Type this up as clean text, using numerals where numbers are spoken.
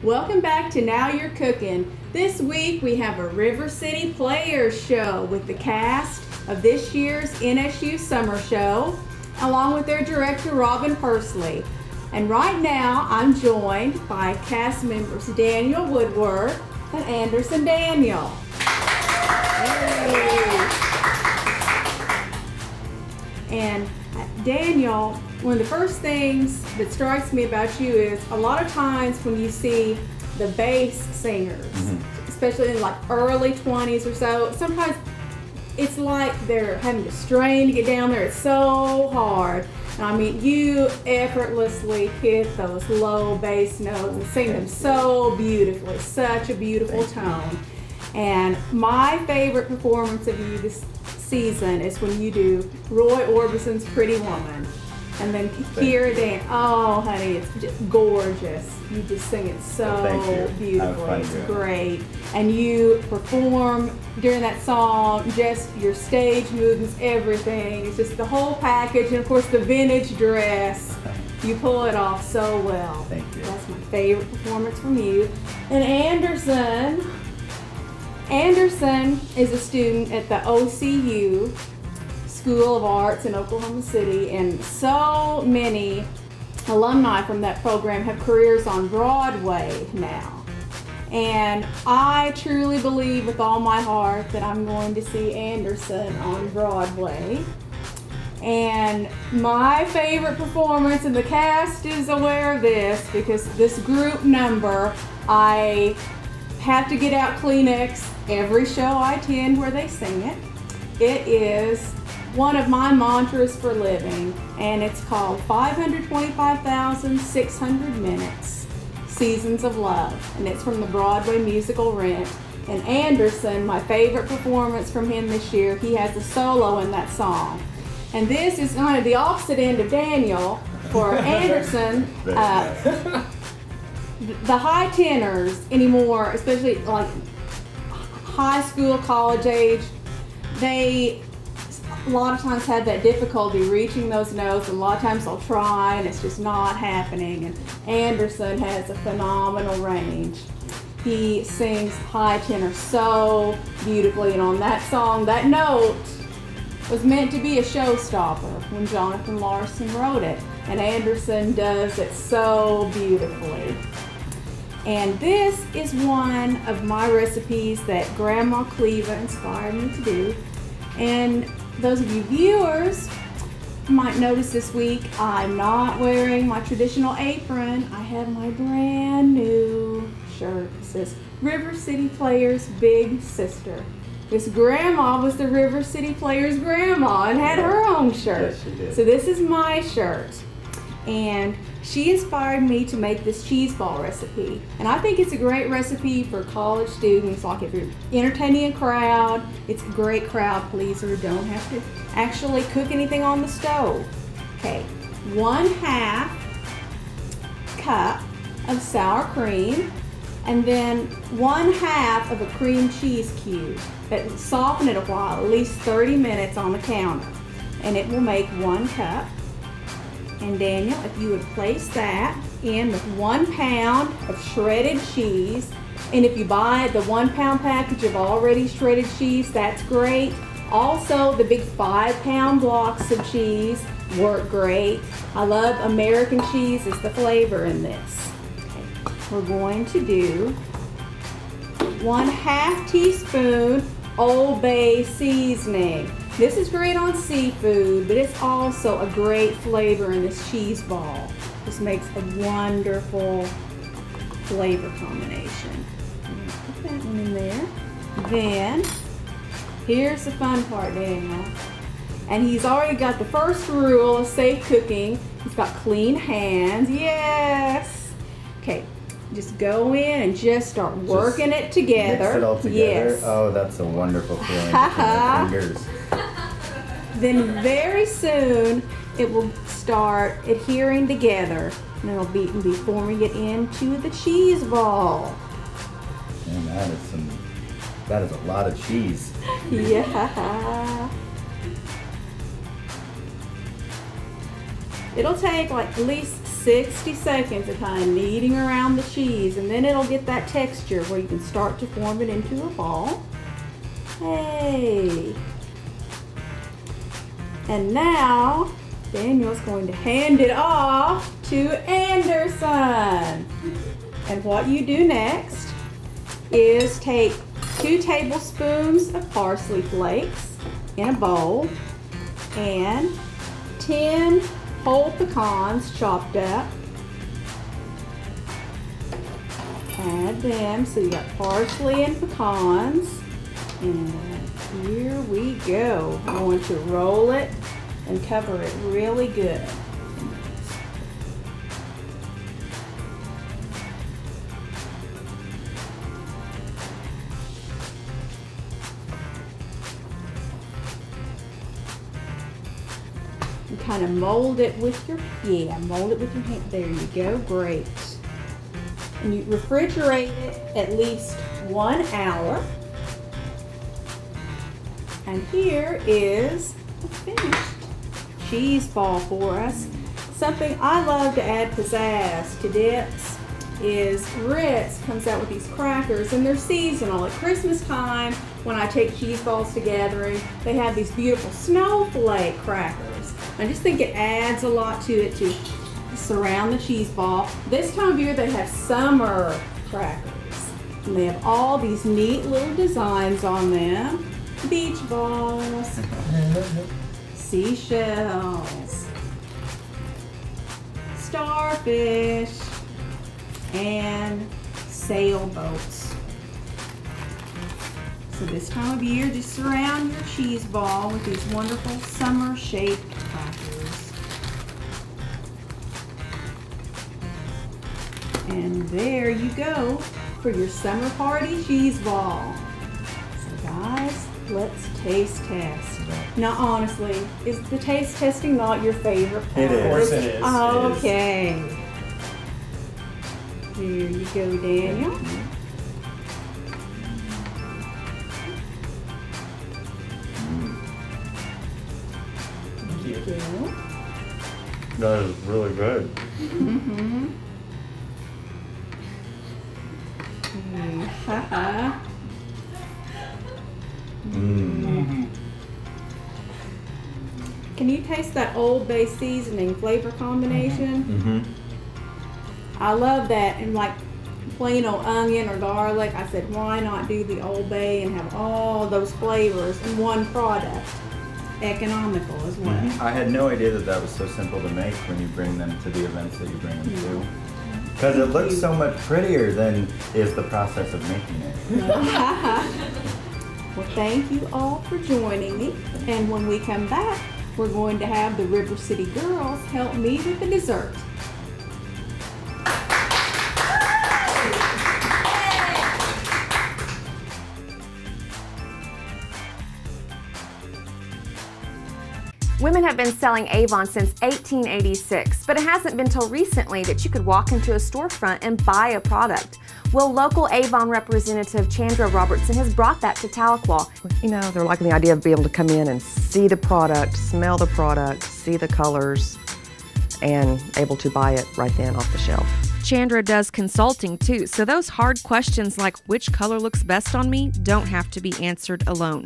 Welcome back to Now You're Cooking. This week we have a River City Players show with the cast of this year's NSU Summer Show, along with their director Robin Pursley. And right now I'm joined by cast members Daniel Woodward and Anderson Daniel. Hey. And Daniel, one of the first things that strikes me about you is a lot of times when you see the bass singers, especially in like early 20s or so, sometimes it's like they're having to strain to get down there. It's so hard. And I mean, you effortlessly hit those low bass notes and sing them so beautifully, such a beautiful tone. And my favorite performance of you this season is when you do Roy Orbison's Pretty Woman. And then Kira Dan, oh honey, it's just gorgeous. You just sing it so beautifully. It's great. And you perform during that song, just your stage movements, everything. It's just the whole package, and of course the vintage dress. You pull it off so well. Thank you. That's my favorite performance from you. And Anderson is a student at the OCU School of Arts in Oklahoma City, and so many alumni from that program have careers on Broadway now. And I truly believe with all my heart that I'm going to see Anderson on Broadway. And my favorite performance, and the cast is aware of this because this group number, I have to get out Kleenex every show I attend where they sing it. It is one of my mantras for living, and it's called 525,600 Minutes, Seasons of Love, and it's from the Broadway musical Rent. And Anderson, my favorite performance from him this year, he has a solo in that song. And this is kind of the opposite end of Daniel. For Anderson, the high tenors anymore, especially like high school, college age, they a lot of times have that difficulty reaching those notes, and a lot of times they'll try and it's just not happening. And Anderson has a phenomenal range. He sings high tenor so beautifully, and on that song, that note was meant to be a showstopper when Jonathan Larson wrote it, and Anderson does it so beautifully. And this is one of my recipes that Grandma Cleva inspired me to do. And those of you viewers might notice this week I'm not wearing my traditional apron. I have my brand new shirt. It says River City Players Big Sister. This grandma was the River City Players grandma and had her own shirt. Yes, she did. So this is my shirt. And she inspired me to make this cheese ball recipe. And I think it's a great recipe for college students, like if you're entertaining a crowd. It's a great crowd pleaser. Don't have to actually cook anything on the stove. Okay, 1/2 cup of sour cream, and then 1/2 of a cream cheese cube. But soften it a while, at least 30 minutes on the counter, and it will make 1 cup. And Daniel, if you would place that in with 1 pound of shredded cheese, and if you buy the 1 pound package of already shredded cheese, that's great. Also, the big 5 pound blocks of cheese work great. I love American cheese as the flavor in this. Okay. We're going to do 1/2 teaspoon Old Bay seasoning. This is great on seafood, but it's also a great flavor in this cheese ball. This makes a wonderful flavor combination. Put that one in there. Then, here's the fun part, Daniel. And he's already got the first rule of safe cooking. He's got clean hands. Yes! Okay, just go in and just start working it together. Mix it all together. Yes. Oh, that's a wonderful feeling between my fingers. Then very soon it will start adhering together, and it'll be forming it into the cheese ball. Man, that is a lot of cheese. Yeah. It'll take like at least 60 seconds of kind of kneading around the cheese, and then it'll get that texture where you can start to form it into a ball. Hey. And now, Daniel's going to hand it off to Anderson. And what you do next is take 2 tablespoons of parsley flakes in a bowl and 10 whole pecans chopped up. Add them, so you got parsley and pecans. And here we go. I want to roll it and cover it really good. And kind of mold it with your, mold it with your hand. There you go, great. And you refrigerate it at least 1 hour. And here is the finished cheese ball for us. Something I love to add pizzazz to dips is Ritz comes out with these crackers, and they're seasonal. At Christmas time, when I take cheese balls together, they have these beautiful snowflake crackers. I just think it adds a lot to it to surround the cheese ball. This time of year, they have summer crackers, and they have all these neat little designs on them. Beach balls, seashells, starfish, and sailboats. So this time of year, just surround your cheese ball with these wonderful summer-shaped crackers. And there you go for your summer party cheese ball. So guys, let's taste test. Now honestly, is the taste testing not your favorite part? It is. Of course it is. Okay. Here you go, Daniel. Thank you. There you go. That is really good. Mm-hmm. Haha. Can you taste that Old Bay seasoning flavor combination? Mm-hmm. I love that. And like plain old onion or garlic, I said, why not do the Old Bay and have all those flavors in one product? Economical as well. I had no idea that that was so simple to make when you bring them to the events that you bring them to. Because it looks so much prettier than is the process of making it. Well, thank you all for joining me. And when we come back, we're going to have the River City girls help me with the dessert. Women have been selling Avon since 1886, but it hasn't been till recently that you could walk into a storefront and buy a product. Well, local Avon representative Chandra Robertson has brought that to Tahlequah. You know, they're liking the idea of being able to come in and see the product, smell the product, see the colors, and able to buy it right then off the shelf. Chandra does consulting too, so those hard questions like which color looks best on me don't have to be answered alone.